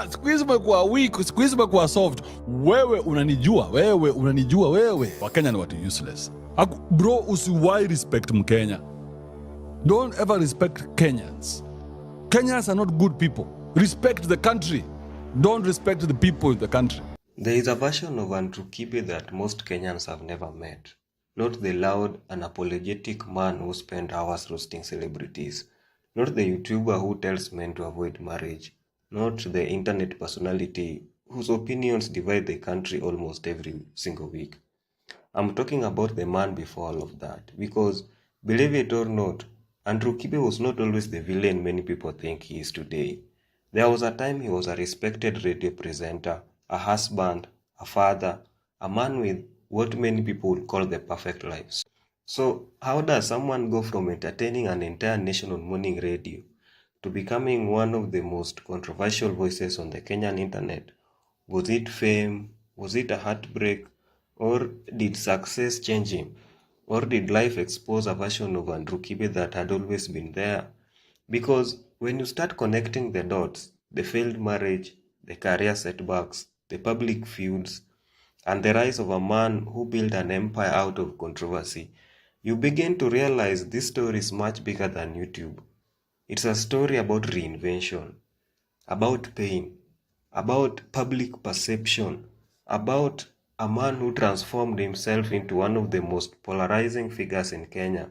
Siku hizi umekuwa weak, siku hizi umekuwa soft. Wewe unanijua. Wakenya ni watu useless. Bro, usiwahi respect Mkenya. Don't ever respect Kenyans. Kenyans are not good people. Respect the country. Don't respect the people in the country. There is a version of Andrew Kibe that most Kenyans have never met. Not the loud, unapologetic man who spent hours roasting celebrities. Not the YouTuber who tells men to avoid marriage. Not the internet personality whose opinions divide the country almost every single week. I'm talking about the man before all of that. Because, believe it or not, Andrew Kibe was not always the villain many people think he is today. There was a time he was a respected radio presenter, a husband, a father, a man with what many people would call the perfect life. So, how does someone go from entertaining an entire nation on morning radio to becoming one of the most controversial voices on the Kenyan internet? Was it fame? Was it a heartbreak? Or did success change him? Or did life expose a version of Andrew Kibe that had always been there? Because when you start connecting the dots, the failed marriage, the career setbacks, the public feuds, and the rise of a man who built an empire out of controversy, you begin to realize this story is much bigger than YouTube. It's a story about reinvention, about pain, about public perception, about a man who transformed himself into one of the most polarizing figures in Kenya.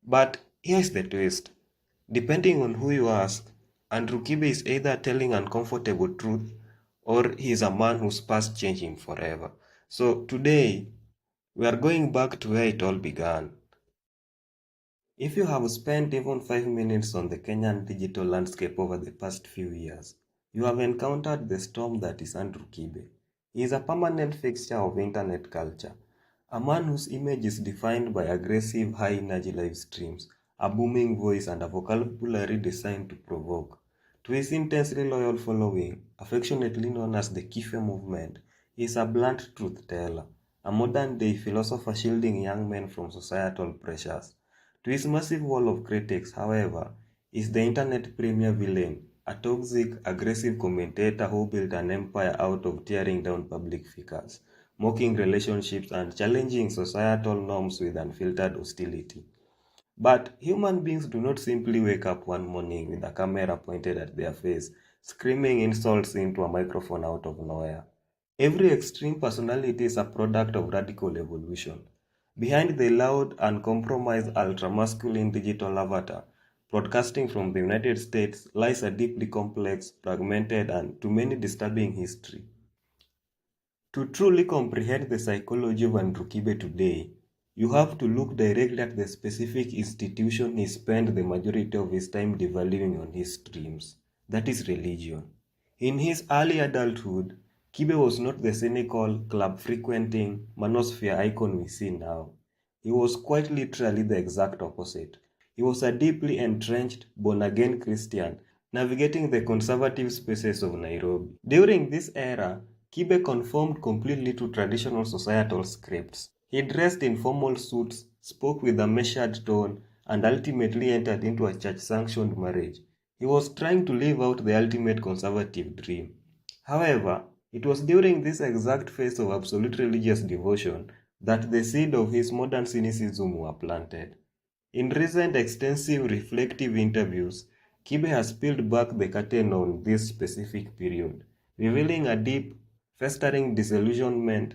But here's the twist. Depending on who you ask, Andrew Kibe is either telling uncomfortable truth or he is a man whose past changed him forever. So today, we are going back to where it all began. If you have spent even 5 minutes on the Kenyan digital landscape over the past few years, you have encountered the storm that is Andrew Kibe. He is a permanent fixture of internet culture, a man whose image is defined by aggressive, high-energy live streams, a booming voice, and a vocabulary designed to provoke. To his intensely loyal following, affectionately known as the Kife movement, he is a blunt truth teller, a modern-day philosopher shielding young men from societal pressures. To his massive wall of critics, however, is the internet premier villain, a toxic, aggressive commentator who built an empire out of tearing down public figures, mocking relationships, and challenging societal norms with unfiltered hostility. But human beings do not simply wake up one morning with a camera pointed at their face, screaming insults into a microphone out of nowhere. Every extreme personality is a product of radical evolution. Behind the loud, uncompromised, ultra-masculine digital avatar, broadcasting from the United States, lies a deeply complex, fragmented, and to many disturbing history. To truly comprehend the psychology of Andrew Kibe today, you have to look directly at the specific institution he spent the majority of his time devaluing on his streams. That is religion. In his early adulthood, Kibe was not the cynical, club-frequenting, manosphere icon we see now. He was quite literally the exact opposite. He was a deeply entrenched, born-again Christian, navigating the conservative spaces of Nairobi. During this era, Kibe conformed completely to traditional societal scripts. He dressed in formal suits, spoke with a measured tone, and ultimately entered into a church-sanctioned marriage. He was trying to live out the ultimate conservative dream. However, it was during this exact phase of absolute religious devotion that the seed of his modern cynicism were planted. In recent extensive reflective interviews, Kibe has peeled back the curtain on this specific period, revealing a deep, festering disillusionment.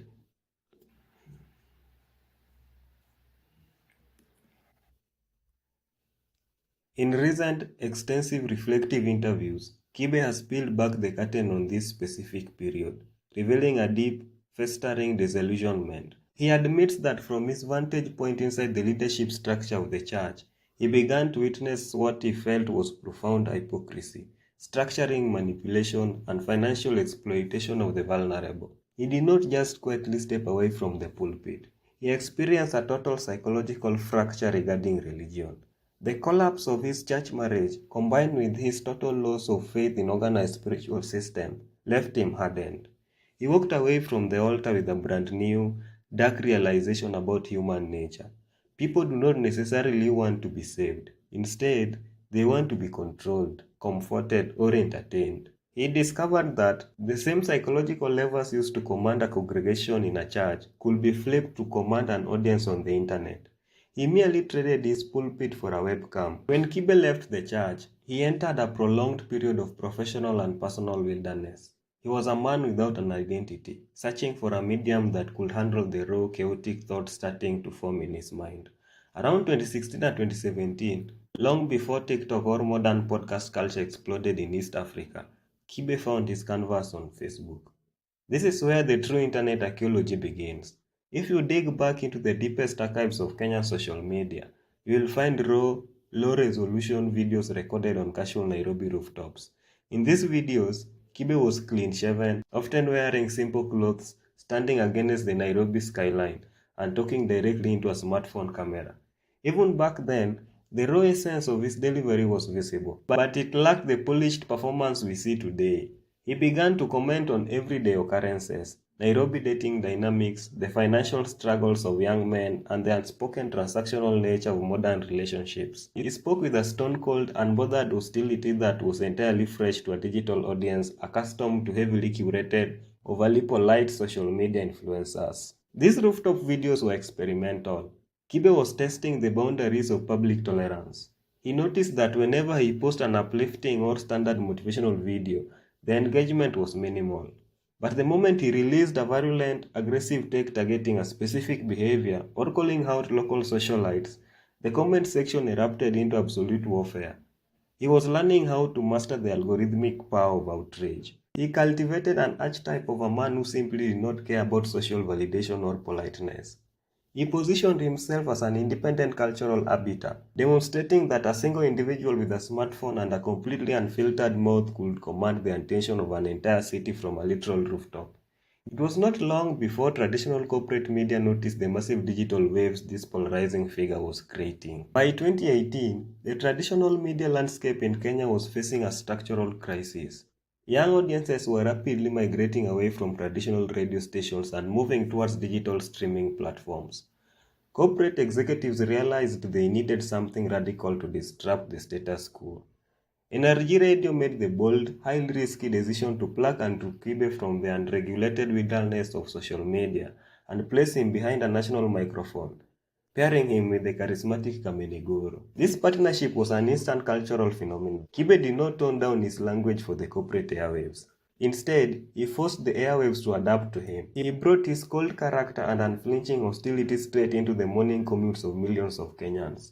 In recent extensive reflective interviews, Kibe has peeled back the curtain on this specific period, revealing a deep, festering disillusionment. He admits that from his vantage point inside the leadership structure of the church, he began to witness what he felt was profound hypocrisy, structuring manipulation, and financial exploitation of the vulnerable. He did not just quietly step away from the pulpit. He experienced a total psychological fracture regarding religion. The collapse of his church marriage, combined with his total loss of faith in organized spiritual system, left him hardened. He walked away from the altar with a brand new, dark realization about human nature. People do not necessarily want to be saved. Instead, they want to be controlled, comforted, or entertained. He discovered that the same psychological levers used to command a congregation in a church could be flipped to command an audience on the internet. He merely traded his pulpit for a webcam. When Kibe left the church, he entered a prolonged period of professional and personal wilderness. He was a man without an identity, searching for a medium that could handle the raw, chaotic thoughts starting to form in his mind. Around 2016 and 2017, long before TikTok or modern podcast culture exploded in East Africa, Kibe found his canvas on Facebook. This is where the true internet archaeology begins. If you dig back into the deepest archives of Kenyan social media, you will find raw, low-resolution videos recorded on casual Nairobi rooftops. In these videos, Kibe was clean-shaven, often wearing simple clothes, standing against the Nairobi skyline, and talking directly into a smartphone camera. Even back then, the raw essence of his delivery was visible, but it lacked the polished performance we see today. He began to comment on everyday occurrences, Nairobi dating dynamics, the financial struggles of young men, and the unspoken transactional nature of modern relationships. He spoke with a stone-cold, unbothered hostility that was entirely fresh to a digital audience accustomed to heavily curated, overly polite social media influencers. These rooftop videos were experimental. Kibe was testing the boundaries of public tolerance. He noticed that whenever he posted an uplifting or standard motivational video, the engagement was minimal. But the moment he released a virulent, aggressive take targeting a specific behavior or calling out local socialites, the comment section erupted into absolute warfare. He was learning how to master the algorithmic power of outrage. He cultivated an archetype of a man who simply did not care about social validation or politeness. He positioned himself as an independent cultural arbiter, demonstrating that a single individual with a smartphone and a completely unfiltered mouth could command the attention of an entire city from a literal rooftop. It was not long before traditional corporate media noticed the massive digital waves this polarizing figure was creating. By 2018, the traditional media landscape in Kenya was facing a structural crisis. Young audiences were rapidly migrating away from traditional radio stations and moving towards digital streaming platforms. Corporate executives realized they needed something radical to disrupt the status quo. NRG Radio made the bold, highly risky decision to pluck Andrew Kibe from the unregulated wilderness of social media and place him behind a national microphone, pairing him with the charismatic Kamenigoro. This partnership was an instant cultural phenomenon. Kibe did not tone down his language for the corporate airwaves. Instead, he forced the airwaves to adapt to him. He brought his cold character and unflinching hostility straight into the morning commutes of millions of Kenyans.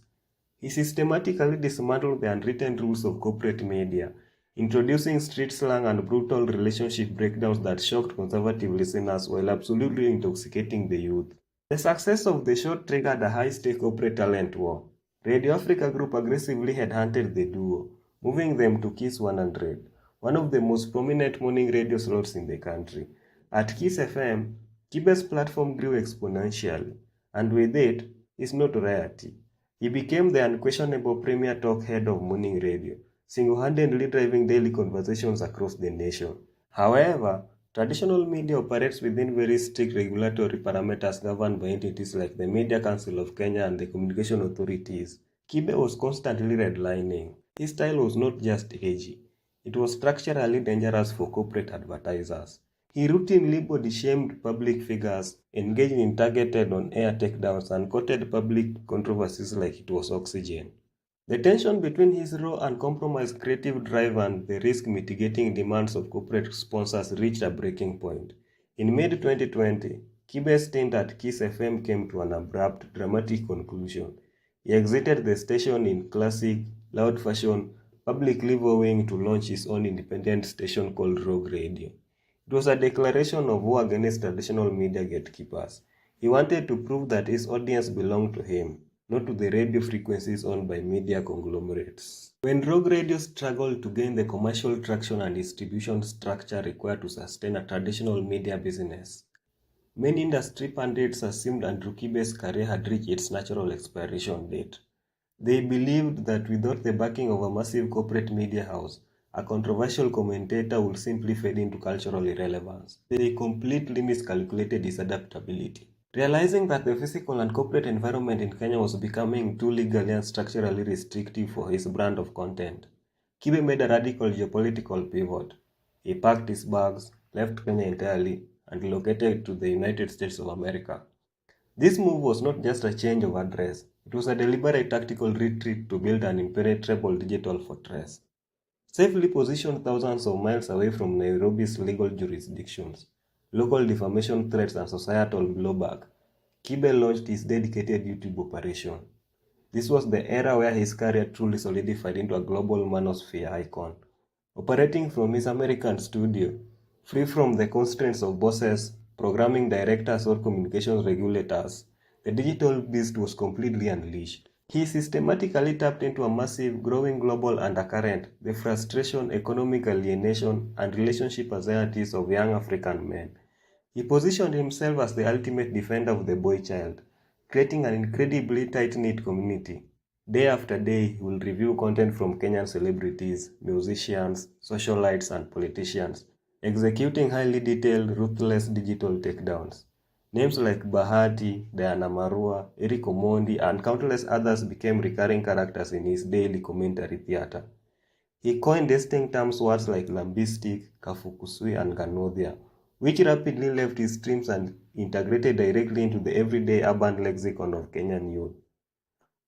He systematically dismantled the unwritten rules of corporate media, introducing street slang and brutal relationship breakdowns that shocked conservative listeners while absolutely intoxicating the youth. The success of the show triggered a high-stake corporate talent war. Radio Africa Group aggressively headhunted the duo, moving them to Kiss 100, one of the most prominent morning radio slots in the country. At Kiss FM, Kibe's platform grew exponentially, and with it, his notoriety. He became the unquestionable premier talk head of morning radio, single-handedly driving daily conversations across the nation. However, traditional media operates within very strict regulatory parameters governed by entities like the Media Council of Kenya and the communication authorities. Kibe was constantly redlining. His style was not just edgy, it was structurally dangerous for corporate advertisers. He routinely body-shamed public figures, engaged in targeted on-air takedowns, and quoted public controversies like it was oxygen. The tension between his raw and compromised creative drive and the risk-mitigating demands of corporate sponsors reached a breaking point. In mid-2020, Kibe's stint at Kiss FM came to an abrupt, dramatic conclusion. He exited the station in classic, loud fashion, publicly vowing to launch his own independent station called Rogue Radio. It was a declaration of war against traditional media gatekeepers. He wanted to prove that his audience belonged to him, not to the radio frequencies owned by media conglomerates. When Rogue Radio struggled to gain the commercial traction and distribution structure required to sustain a traditional media business, many industry pundits assumed Andrew Kibe's career had reached its natural expiration date. They believed that without the backing of a massive corporate media house, a controversial commentator would simply fade into cultural irrelevance. They completely miscalculated his adaptability. Realizing that the physical and corporate environment in Kenya was becoming too legally and structurally restrictive for his brand of content, Kibe made a radical geopolitical pivot. He packed his bags, left Kenya entirely, and relocated to the United States of America. This move was not just a change of address, it was a deliberate tactical retreat to build an impenetrable digital fortress. Safely positioned thousands of miles away from Nairobi's legal jurisdictions, local defamation threats, and societal blowback, Kibe launched his dedicated YouTube operation. This was the era where his career truly solidified into a global manosphere icon. Operating from his American studio, free from the constraints of bosses, programming directors, or communications regulators, the digital beast was completely unleashed. He systematically tapped into a massive, growing global undercurrent, the frustration, economic alienation, and relationship anxieties of young African men. He positioned himself as the ultimate defender of the boy child, creating an incredibly tight-knit community. Day after day, he will review content from Kenyan celebrities, musicians, socialites, and politicians, executing highly detailed, ruthless digital takedowns. Names like Bahati, Diana Marua, Eric Omondi, and countless others became recurring characters in his daily commentary theater. He coined distinct terms words like lambistic, kafukusui, and ganodhia, which rapidly left his streams and integrated directly into the everyday urban lexicon of Kenyan youth.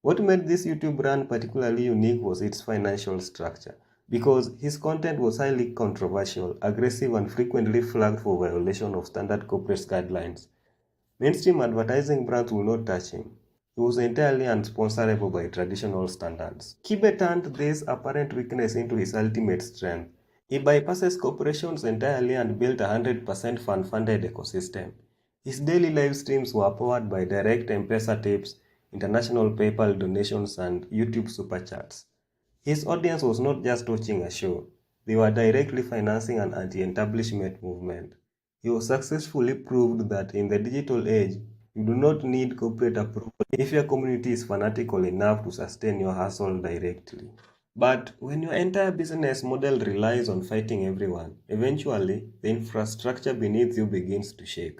What made this YouTube brand particularly unique was its financial structure, because his content was highly controversial, aggressive, and frequently flagged for violation of standard corporate guidelines. Mainstream advertising brands will not touch him. He was entirely unsponsorable by traditional standards. Kibe turned this apparent weakness into his ultimate strength. He bypasses corporations entirely and built a 100% fan-funded ecosystem. His daily live streams were powered by direct M-Pesa tips, international PayPal donations, and YouTube super chats. His audience was not just watching a show, they were directly financing an anti-establishment movement. He was successfully proved that in the digital age, you do not need corporate approval if your community is fanatical enough to sustain your hustle directly. But when your entire business model relies on fighting everyone, eventually the infrastructure beneath you begins to shake.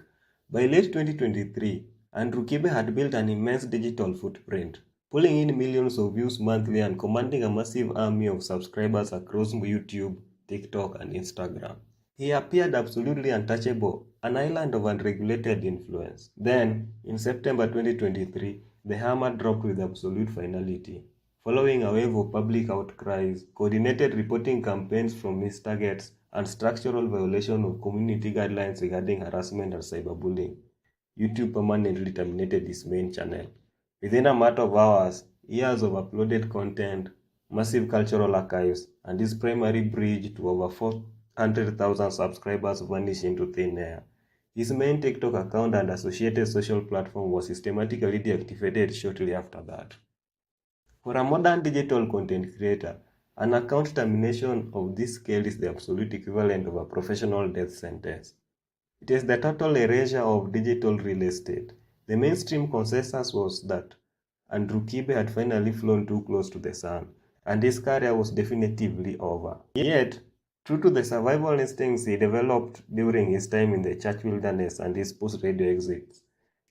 By late 2023, Andrew Kibe had built an immense digital footprint, pulling in millions of views monthly and commanding a massive army of subscribers across YouTube, TikTok, and Instagram. He appeared absolutely untouchable, an island of unregulated influence. Then, in September 2023, the hammer dropped with absolute finality. Following a wave of public outcries, coordinated reporting campaigns from his targets, and structural violation of community guidelines regarding harassment and cyberbullying, YouTube permanently terminated his main channel. Within a matter of hours, years of uploaded content, massive cultural archives, and his primary bridge to over 400,000 subscribers vanished into thin air. His main TikTok account and associated social platform was systematically deactivated shortly after that. For a modern digital content creator, an account termination of this scale is the absolute equivalent of a professional death sentence. It is the total erasure of digital real estate. The mainstream consensus was that Andrew Kibe had finally flown too close to the sun, and his career was definitively over. Yet, true to the survival instincts he developed during his time in the church wilderness and his post-radio exits,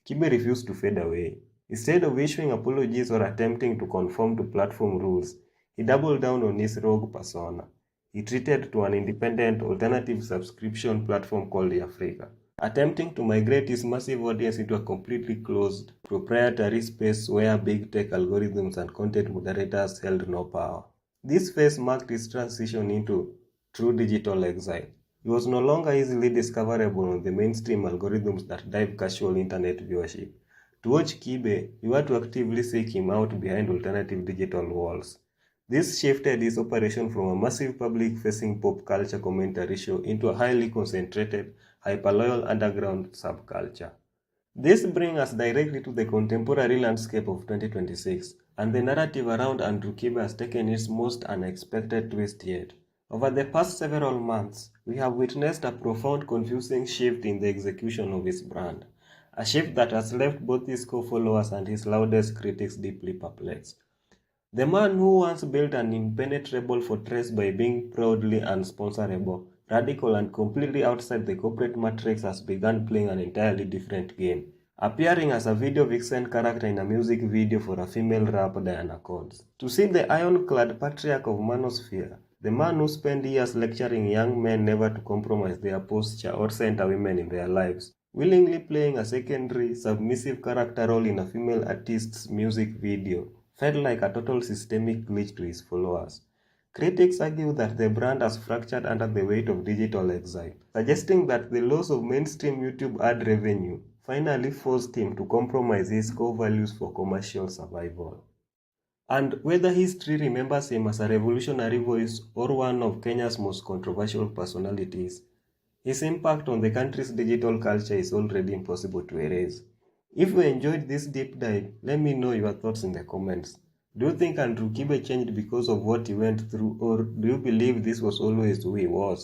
Kibe refused to fade away. Instead of issuing apologies or attempting to conform to platform rules, he doubled down on his rogue persona. He treated to an independent alternative subscription platform called Africa, attempting to migrate his massive audience into a completely closed, proprietary space where big tech algorithms and content moderators held no power. This phase marked his transition into true digital exile. He was no longer easily discoverable on the mainstream algorithms that drive casual internet viewership. To watch Kibe, you had to actively seek him out behind alternative digital walls. This shifted his operation from a massive public-facing pop culture commentary show into a highly concentrated, hyper-loyal underground subculture. This brings us directly to the contemporary landscape of 2026, and the narrative around Andrew Kibe has taken its most unexpected twist yet. Over the past several months, we have witnessed a profound, confusing shift in the execution of his brand, a shift that has left both his co-followers and his loudest critics deeply perplexed. The man who once built an impenetrable fortress by being proudly unsponsorable, radical, and completely outside the corporate matrix has begun playing an entirely different game, appearing as a video vixen character in a music video for a female rapper Diana Codes. To see the ironclad patriarch of manosphere The man who spent years lecturing young men never to compromise their posture or center women in their lives, willingly playing a secondary, submissive character role in a female artist's music video, felt like a total systemic glitch to his followers. Critics argue that the brand has fractured under the weight of digital exile, suggesting that the loss of mainstream YouTube ad revenue finally forced him to compromise his core values for commercial survival. And whether history remembers him as a revolutionary voice or one of Kenya's most controversial personalities, his impact on the country's digital culture is already impossible to erase. If you enjoyed this deep dive, let me know your thoughts in the comments. Do you think Andrew Kibe changed because of what he went through, or do you believe this was always who he was?